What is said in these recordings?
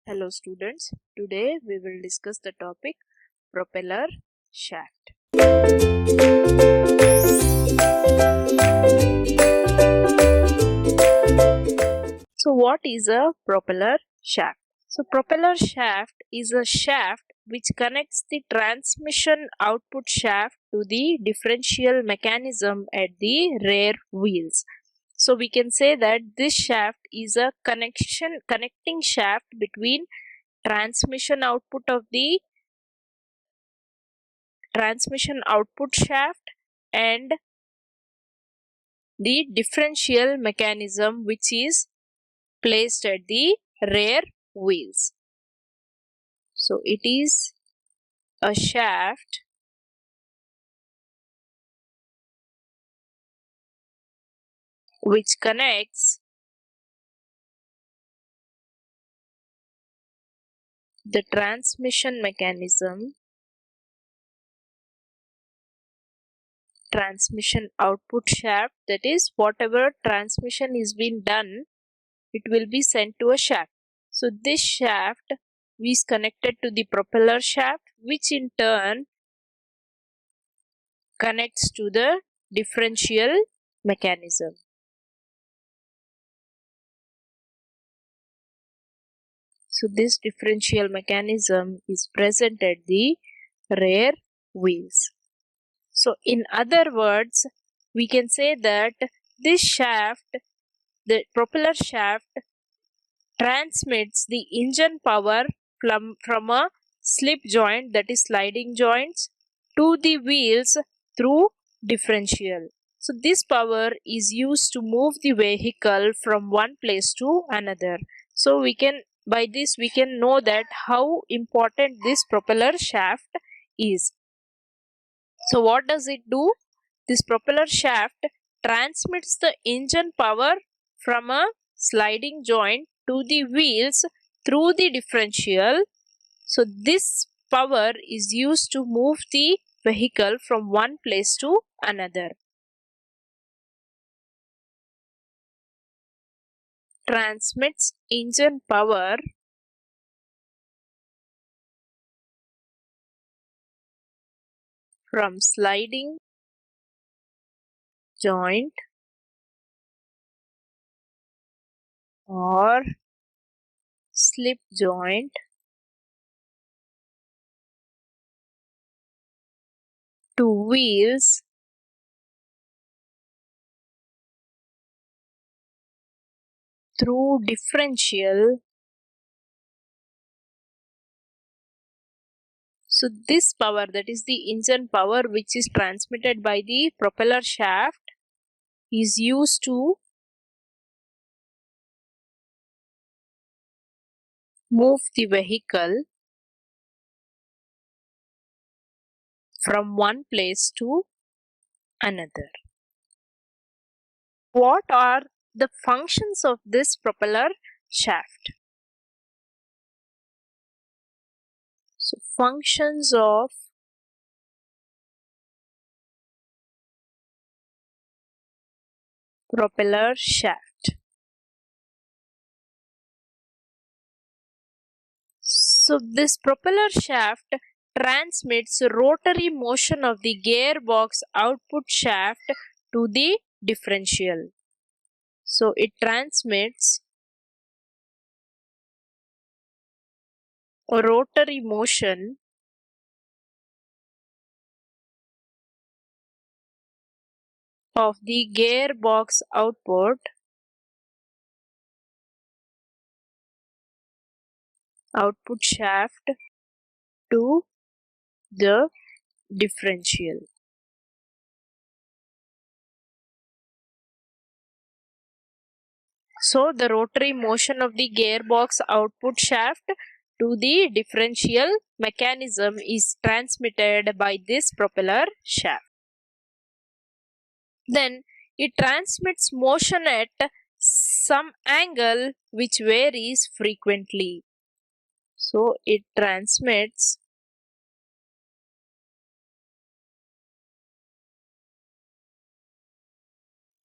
Hello students, today we will discuss the topic propeller shaft. So what is a propeller shaft? So propeller shaft is a shaft which connects the transmission output shaft to the differential mechanism at the rear wheels. So we can say that this shaft is a connecting shaft between transmission output shaft and the differential mechanism which is placed at the rear wheels. So it is a shaft which connects the transmission output shaft, that is whatever transmission is being done, it will be sent to a shaft. So this shaft is connected to the propeller shaft, which in turn connects to the differential mechanism. So this differential mechanism is present at the rear wheels. So in other words, we can say that this shaft, the propeller shaft, transmits the engine power from a slip joint, that is sliding joints, to the wheels through differential. So this power is used to move the vehicle from one place to another. So by this we can know that how important this propeller shaft is. So what does it do? This propeller shaft transmits the engine power from a sliding joint to the wheels through the differential. So this power is used to move the vehicle from one place to another. Transmits engine power from sliding joint or slip joint to wheels through differential. So this power, that is the engine power which is transmitted by the propeller shaft, is used to move the vehicle from one place to another. What are the functions of this propeller shaft? So functions of propeller shaft. So this propeller shaft transmits rotary motion of the gearbox output shaft to the differential. So it transmits a rotary motion of the gearbox output shaft to the differential. So the rotary motion of the gearbox output shaft to the differential mechanism is transmitted by this propeller shaft. Then it transmits motion at some angle which varies frequently. So it transmits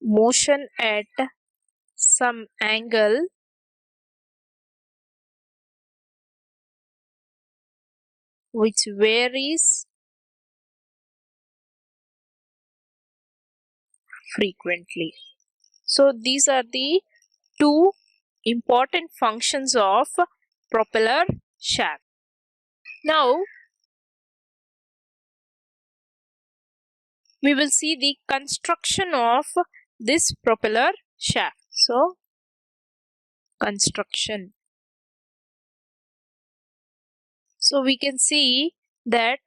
motion at some angle which varies frequently. So these are the two important functions of propeller shaft. Now we will see the construction of this propeller shaft. So construction. So we can see that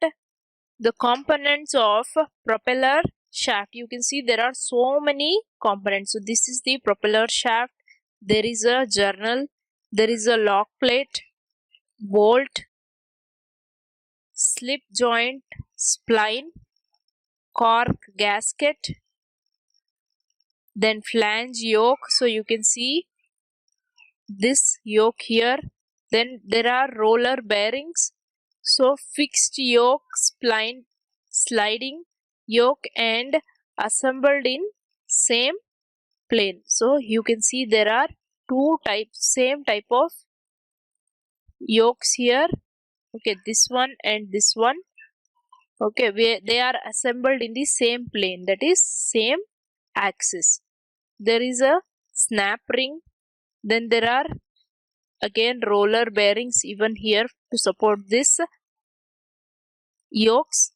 the components of propeller shaft, you can see there are so many components. So this is the propeller shaft. There is a journal, there is a lock plate, bolt, slip joint, spline, cork gasket, then flange yoke. So you can see this yoke here. Then there are roller bearings. So fixed yoke, spline, sliding yoke, and assembled in same plane. So you can see there are two types, same type of yokes here. Okay, this one and this one. Okay, they are assembled in the same plane, that is same axis. There is a snap ring. Then there are again roller bearings even here to support this yokes.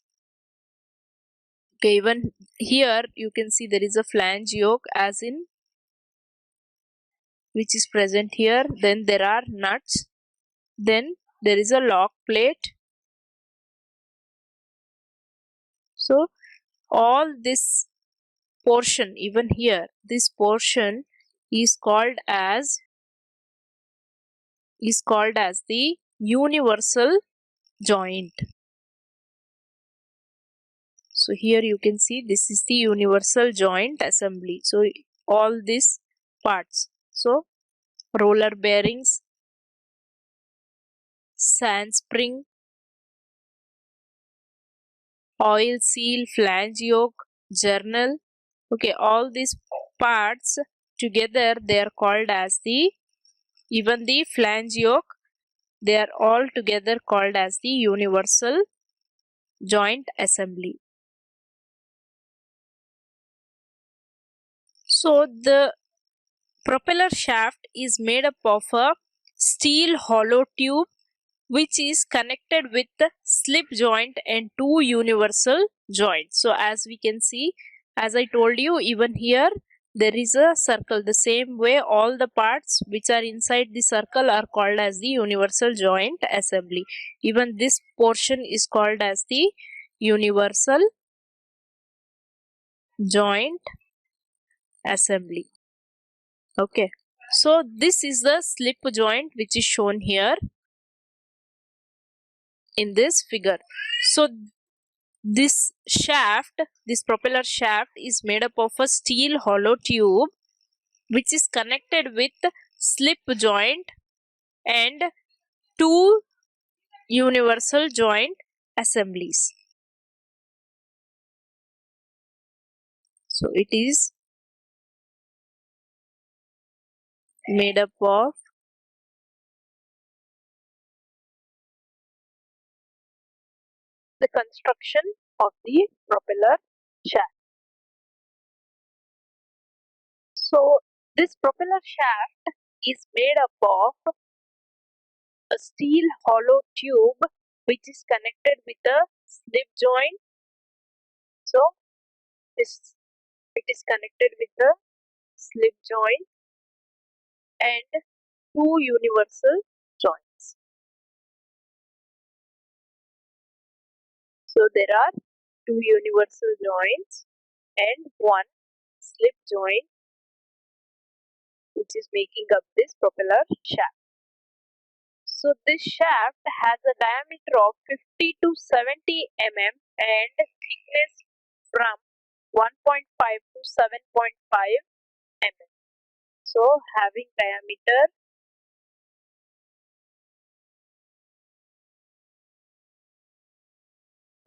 Okay, even here you can see there is a flange yoke as in which is present here. Then there are nuts. Then there is a lock plate. So all this portion, even here, this portion is called as the universal joint. So here you can see this is the universal joint assembly. So all these parts. So roller bearings, sand spring, oil seal, flange yoke, journal. Okay, all these parts together they are called as the, even the flange yoke, they are all together called as the universal joint assembly. So the propeller shaft is made up of a steel hollow tube which is connected with the slip joint and two universal joints. So as we can see, as I told you, even here there is a circle. The same way all the parts which are inside the circle are called as the universal joint assembly. Even this portion is called as the universal joint assembly. Okay, so this is the slip joint which is shown here in this figure. So this shaft, this propeller shaft is made up of a steel hollow tube which is connected with slip joint and two universal joint assemblies. So it is made up of the construction of the propeller shaft. So this propeller shaft is made up of a steel hollow tube which is connected with a slip joint. So this, it is connected with the slip joint and two universal joints. So there are two universal joints and one slip joint which is making up this propeller shaft. So this shaft has a diameter of 50 to 70 mm and thickness from 1.5 to 7.5 mm. So having diameter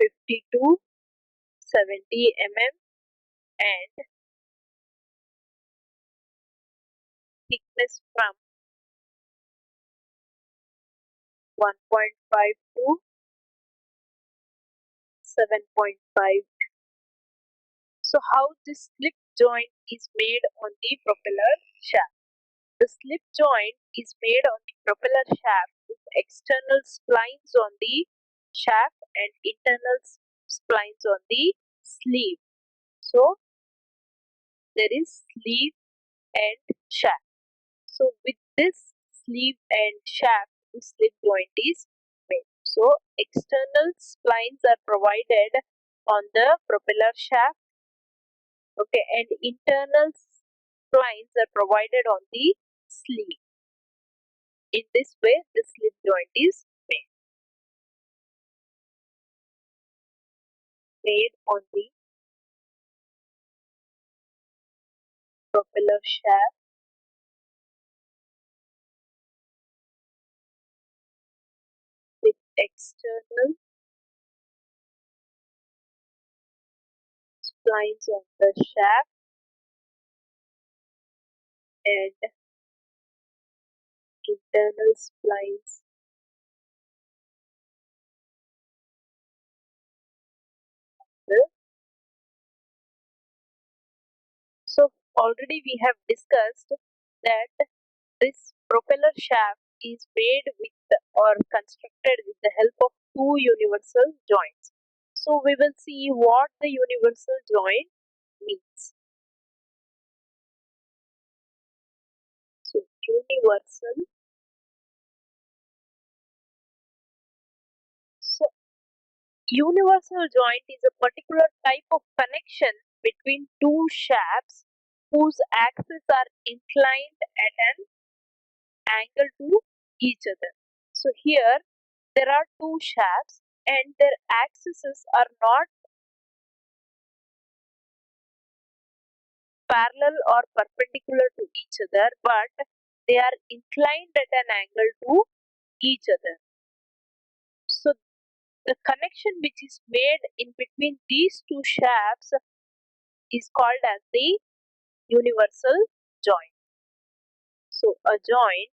50 to 70 mm and thickness from 1.5 to 7.5. So how this slip joint is made on the propeller shaft? The slip joint is made on the propeller shaft with external splines on the shaft and internal splines on the sleeve. So there is sleeve and shaft. So with this sleeve and shaft, the slip joint is made. So external splines are provided on the propeller shaft, okay, and internal splines are provided on the sleeve. In this way, the slip joint is made on the propeller shaft with external splines on the shaft and internal splines on the. So already we have discussed that this propeller shaft is made with or constructed with the help of two universal joints. So we will see what the universal joint means. So universal. So universal joint is a particular type of connection between two shafts whose axes are inclined at an angle to each other. So here there are two shafts and their axes are not parallel or perpendicular to each other, but they are inclined at an angle to each other. So the connection which is made in between these two shafts is called as the universal joint. So a joint,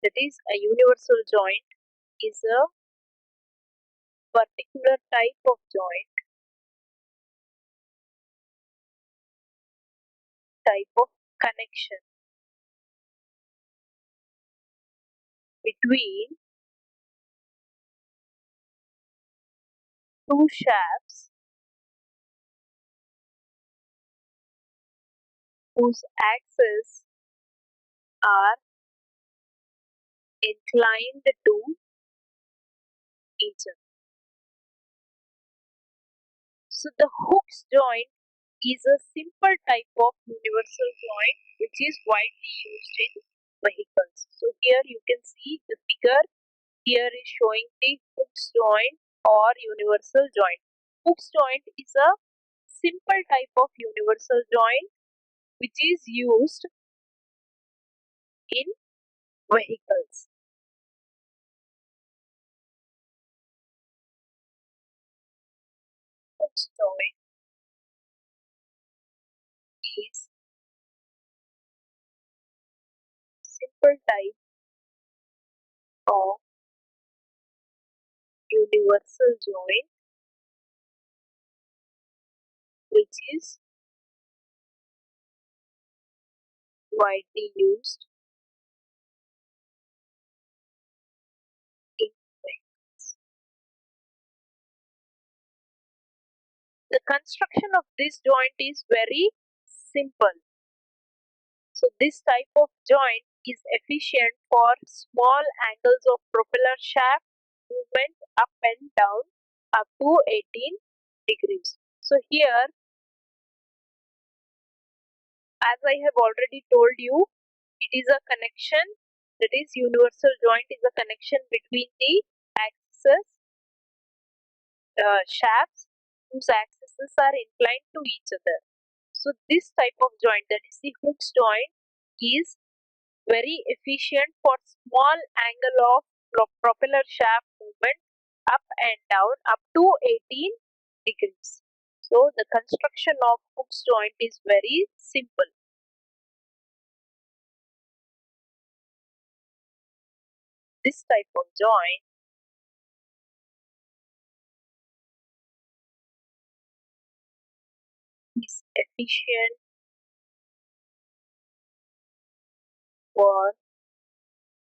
that is a universal joint, is a particular type of joint, type of connection between two shafts whose axes are inclined to each other. So the hooks joint is a simple type of universal joint which is widely used in vehicles. So here you can see the figure here is showing the hooks joint or universal joint. Hooks joint is a simple type of universal joint which is used in vehicles. Hooks joint is simple type of universal joint which is widely used in vehicles. The construction of this joint is very simple. So this type of joint is efficient for small angles of propeller shaft movement up and down up to 18 degrees. So here, as I have already told you, it is a connection, that is universal joint is a connection between the axes, shafts whose axes are inclined to each other. So this type of joint, that is the hooks joint, is very efficient for small angle of propeller shaft movement up and down up to 18 degrees. So the construction of hooks joint is very simple. This type of joint efficient for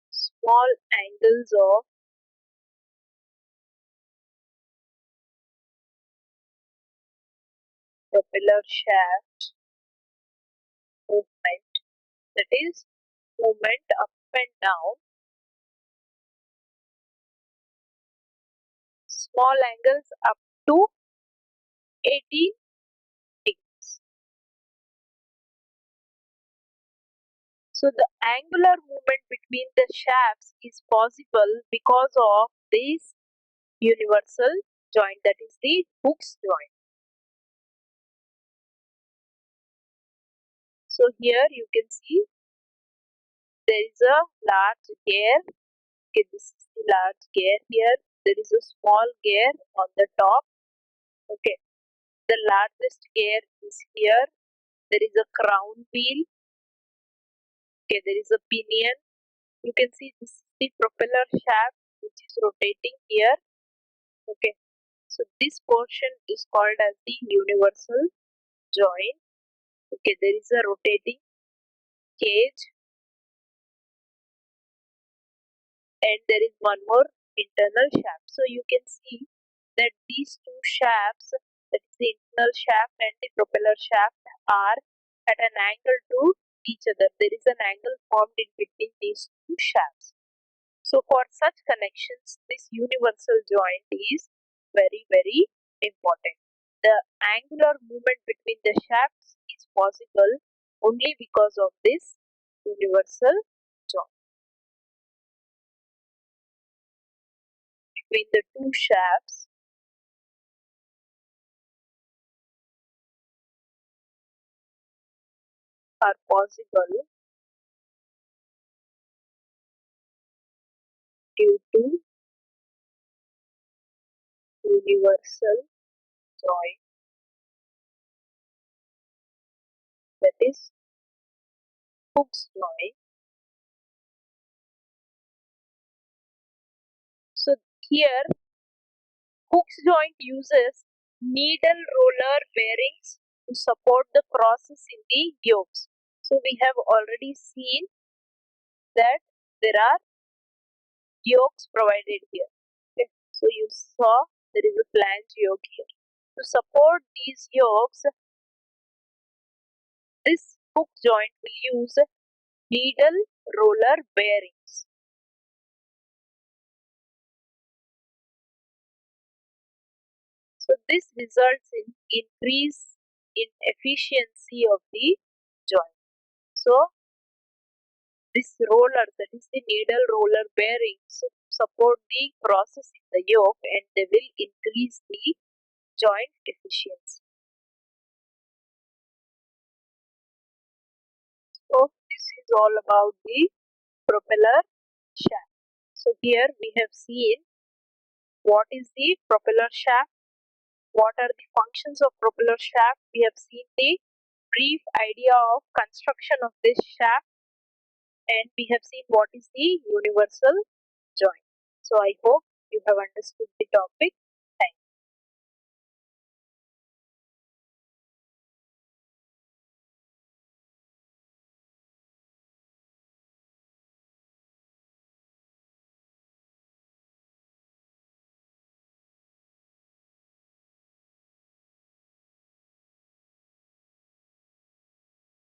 small angles of propeller shaft movement, that is movement up and down, small angles up to 18 degrees. So the angular movement between the shafts is possible because of this universal joint, that is the Hooke's joint. So here you can see there is a large gear. Okay, this is the large gear here. There is a small gear on the top. Okay, the largest gear is here. There is a crown wheel. Okay, there is a pinion. You can see this is the propeller shaft which is rotating here. Okay, so this portion is called as the universal joint. Okay, there is a rotating cage and there is one more internal shaft. So you can see that these two shafts, that is the internal shaft and the propeller shaft, are at an angle to each other. There is an angle formed in between these two shafts. So for such connections, this universal joint is very, very important. The angular movement between the shafts is possible only because of this universal joint. Between the two shafts are possible due to universal joint, that is Hooke's joint. So here Hooke's joint uses needle roller bearings to support the process in the yokes. So we have already seen that there are yokes provided here. Okay. So you saw there is a flange yoke here. To support these yokes, this hook joint will use needle roller bearings. So this results in increase in efficiency of the joint. So this roller, that is the needle roller bearings, support the process in the yoke and they will increase the joint efficiency. So this is all about the propeller shaft. So here we have seen what is the propeller shaft, what are the functions of propeller shaft. We have seen the brief idea of construction of this shaft and we have seen what is the universal joint. So I hope you have understood the topic.